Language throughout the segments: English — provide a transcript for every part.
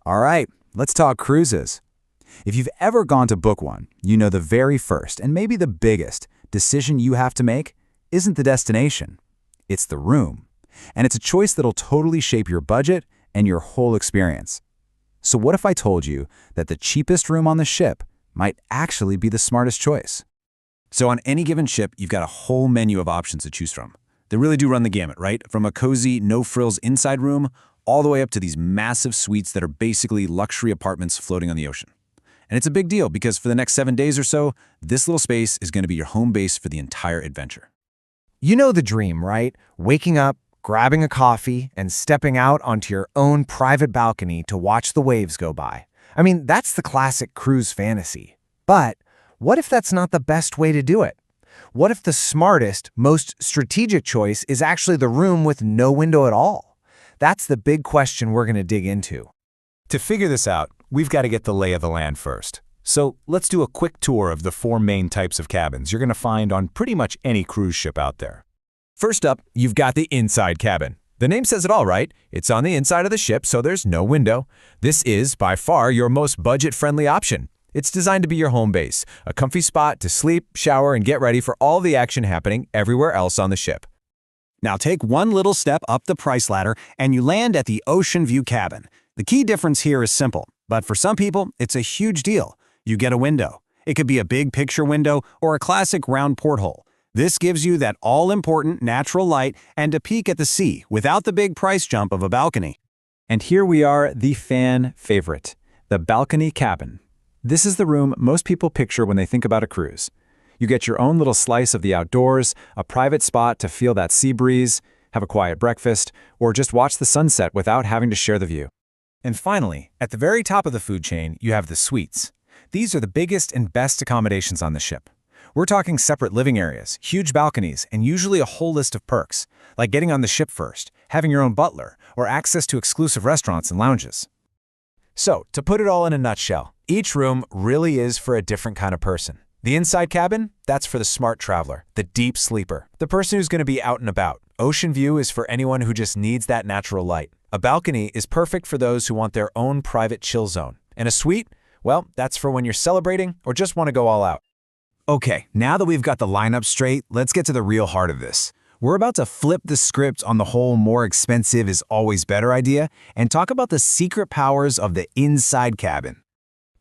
All right, let's talk cruises. If you've ever gone to book one, you know the very first, and maybe the biggest, decision you have to make isn't the destination. It's the room. And it's a choice that'll totally shape your budget and your whole experience. So what if I told you that the cheapest room on the ship might actually be the smartest choice? So on any given ship, you've got a whole menu of options to choose from. They really do run the gamut, right? From a cozy, no-frills inside room, all the way up to these massive suites that are basically luxury apartments floating on the ocean. And it's a big deal because for the next 7 days or so, this little space is going to be your home base for the entire adventure. You know the dream, right? Waking up, grabbing a coffee, and stepping out onto your own private balcony to watch the waves go by. I mean, that's the classic cruise fantasy. But what if that's not the best way to do it? What if the smartest, most strategic choice is actually the room with no window at all? That's the big question we're going to dig into. To figure this out, we've got to get the lay of the land first. So let's do a quick tour of the 4 main types of cabins you're going to find on pretty much any cruise ship out there. First up, you've got the inside cabin. The name says it all, right? It's on the inside of the ship, so there's no window. This is, by far, your most budget-friendly option. It's designed to be your home base, a comfy spot to sleep, shower, and get ready for all the action happening everywhere else on the ship. Now take one little step up the price ladder and you land at the Ocean View Cabin. The key difference here is simple, but for some people, it's a huge deal. You get a window. It could be a big picture window or a classic round porthole. This gives you that all-important natural light and a peek at the sea without the big price jump of a balcony. And here we are, the fan favorite, the balcony cabin. This is the room most people picture when they think about a cruise. You get your own little slice of the outdoors, a private spot to feel that sea breeze, have a quiet breakfast, or just watch the sunset without having to share the view. And finally, at the very top of the food chain, you have the suites. These are the biggest and best accommodations on the ship. We're talking separate living areas, huge balconies, and usually a whole list of perks, like getting on the ship first, having your own butler, or access to exclusive restaurants and lounges. So, to put it all in a nutshell, each room really is for a different kind of person. The inside cabin, that's for the smart traveler, the deep sleeper, the person who's going to be out and about. Ocean view is for anyone who just needs that natural light. A balcony is perfect for those who want their own private chill zone. And a suite, well, that's for when you're celebrating or just want to go all out. Okay, now that we've got the lineup straight, let's get to the real heart of this. We're about to flip the script on the whole more expensive is always better idea and talk about the secret powers of the inside cabin.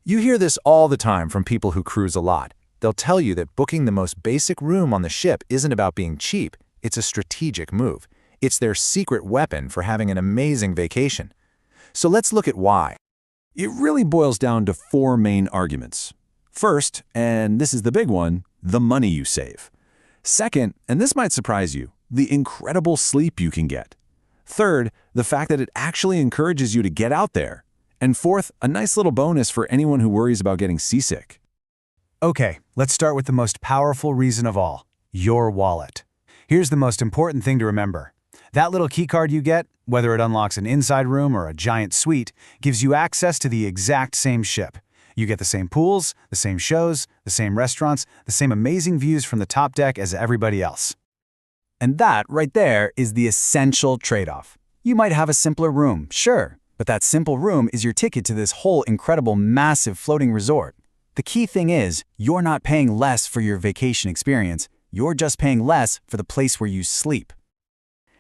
You hear this all the time from people who cruise a lot. They'll tell you that booking the most basic room on the ship isn't about being cheap, it's a strategic move. It's their secret weapon for having an amazing vacation. So let's look at why. It really boils down to 4 main arguments. First, and this is the big one, the money you save. Second, and this might surprise you, the incredible sleep you can get. Third, the fact that it actually encourages you to get out there. And fourth, a nice little bonus for anyone who worries about getting seasick. Okay, let's start with the most powerful reason of all, your wallet. Here's the most important thing to remember. That little key card you get, whether it unlocks an inside room or a giant suite, gives you access to the exact same ship. You get the same pools, the same shows, the same restaurants, the same amazing views from the top deck as everybody else. And that, right there, is the essential trade-off. You might have a simpler room, sure, but that simple room is your ticket to this whole incredible, massive floating resort. The key thing is, you're not paying less for your vacation experience, you're just paying less for the place where you sleep.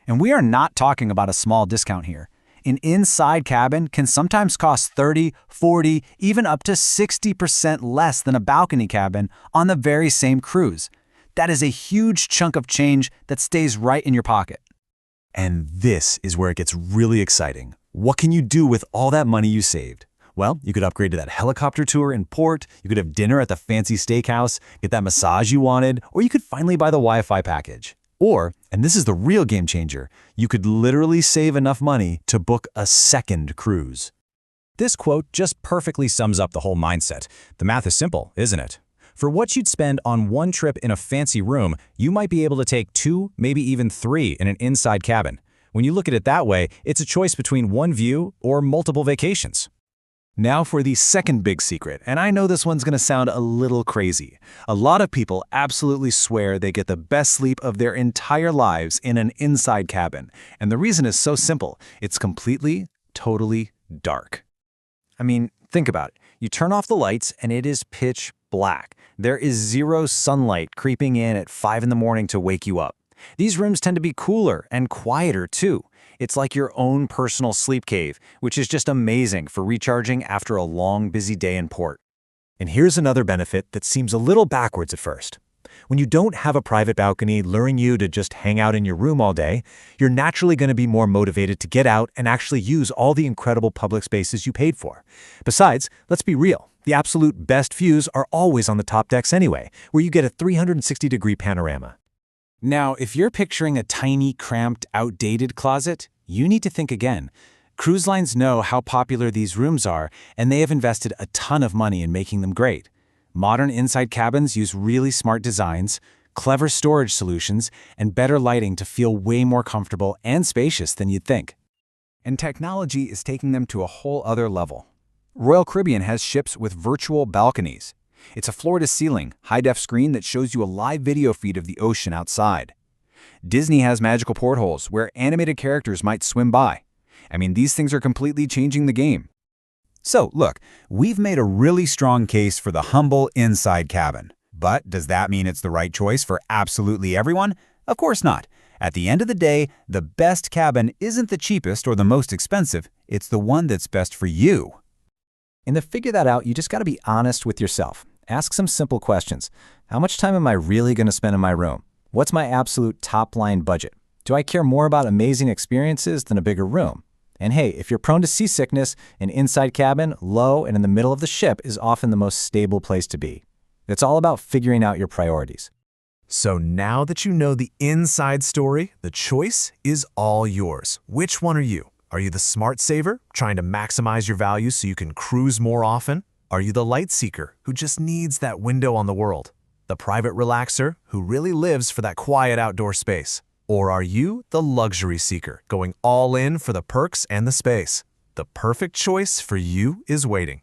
And we are not talking about a small discount here. An inside cabin can sometimes cost 30, 40, even up to 60% less than a balcony cabin on the very same cruise. That is a huge chunk of change that stays right in your pocket. And this is where it gets really exciting. What can you do with all that money you saved? Well, you could upgrade to that helicopter tour in port, you could have dinner at the fancy steakhouse, get that massage you wanted, or you could finally buy the Wi-Fi package. Or, and this is the real game changer, you could literally save enough money to book a second cruise. This quote just perfectly sums up the whole mindset. The math is simple, isn't it? For what you'd spend on one trip in a fancy room, you might be able to take 2, maybe even 3 in an inside cabin. When you look at it that way, it's a choice between one view or multiple vacations. Now for the second big secret, and I know this one's going to sound a little crazy. A lot of people absolutely swear they get the best sleep of their entire lives in an inside cabin. And the reason is so simple. It's completely, totally dark. I mean, think about it. You turn off the lights and it is pitch black. There is zero sunlight creeping in at 5 in the morning to wake you up. These rooms tend to be cooler and quieter too. It's like your own personal sleep cave, which is just amazing for recharging after a long, busy day in port. And here's another benefit that seems a little backwards at first. When you don't have a private balcony luring you to just hang out in your room all day, you're naturally going to be more motivated to get out and actually use all the incredible public spaces you paid for. Besides, let's be real, the absolute best views are always on the top decks anyway, where you get a 360-degree panorama. Now, if you're picturing a tiny, cramped, outdated closet, you need to think again. Cruise lines know how popular these rooms are, and they have invested a ton of money in making them great. Modern inside cabins use really smart designs, clever storage solutions, and better lighting to feel way more comfortable and spacious than you'd think. And technology is taking them to a whole other level. Royal Caribbean has ships with virtual balconies. It's a floor-to-ceiling, high-def screen that shows you a live video feed of the ocean outside. Disney has magical portholes where animated characters might swim by. I mean, these things are completely changing the game. So, look, we've made a really strong case for the humble inside cabin. But does that mean it's the right choice for absolutely everyone? Of course not. At the end of the day, the best cabin isn't the cheapest or the most expensive. It's the one that's best for you. And to figure that out, you just got to be honest with yourself. Ask some simple questions. How much time am I really going to spend in my room? What's my absolute top-line budget? Do I care more about amazing experiences than a bigger room? And hey, if you're prone to seasickness, an inside cabin, low and in the middle of the ship is often the most stable place to be. It's all about figuring out your priorities. So now that you know the inside story, the choice is all yours. Which one are you? Are you the smart saver, trying to maximize your value so you can cruise more often? Are you the light seeker, who just needs that window on the world? The private relaxer, who really lives for that quiet outdoor space? Or are you the luxury seeker, going all in for the perks and the space? The perfect choice for you is waiting.